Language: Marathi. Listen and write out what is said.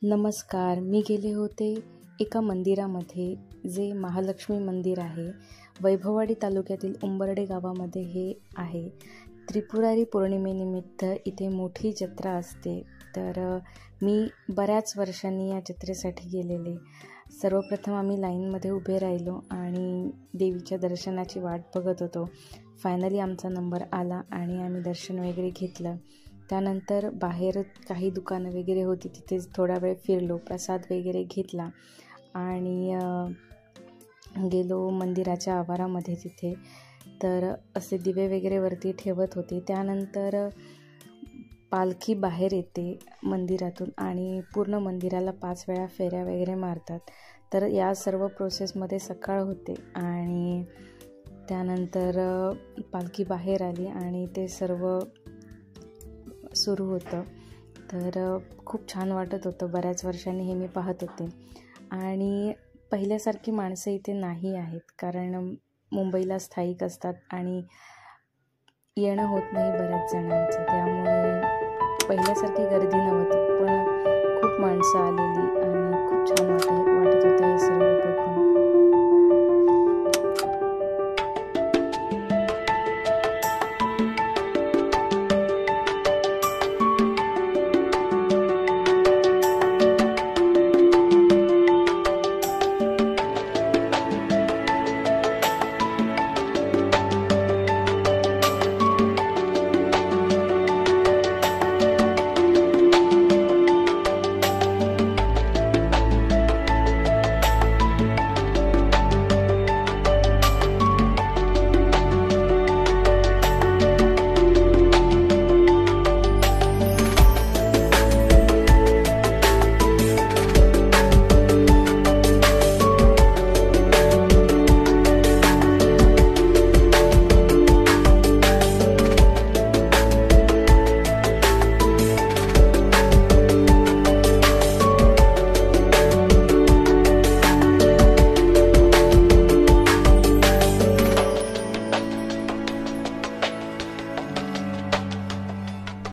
नमस्कार. मी गेले होते एका मंदिरामध्ये, जे महालक्ष्मी मंदिर आहे. वैभववाडी तालुक्यातील उंबर्डे गावामध्ये हे आहे. त्रिपुरारी पौर्णिमेनिमित्त इथे मोठी जत्रा असते. तर मी बऱ्याच वर्षांनी या जत्रेसाठी गेलेले. सर्वप्रथम आम्ही लाईनमध्ये उभे राहिलो आणि देवीच्या दर्शनाची वाट बघत होतो. फायनली आमचा नंबर आला आणि आम्ही दर्शन वगैरे घेतलं. त्यानंतर बाहेर काही दुकानं वगैरे होती, तिथेच थोडा वेळ फिरलो, प्रसाद वगैरे घेतला आणि गेलो मंदिराच्या आवारामध्ये. तिथे तर असे दिवे वगैरे वरती ठेवत होते. त्यानंतर पालखी बाहेर येते मंदिरातून आणि पूर्ण मंदिराला 5 वेळा फेऱ्या वगैरे मारतात. तर या सर्व प्रोसेसमध्ये सकाळ होते आणि त्यानंतर पालखी बाहेर आली आणि ते सर्व सुरू होतं. तर खूप छान वाटत होतं. बऱ्याच वर्षांनी हे मी पाहत होते आणि पहिल्यासारखी माणसं इथे नाही आहेत, कारण मुंबईला स्थायिक असतात आणि येणं होत नाही बऱ्याच जणांचं. त्यामुळे पहिल्यासारखी गर्दी नव्हती, पण खूप माणसं आलेली आणि खूप छान वाटत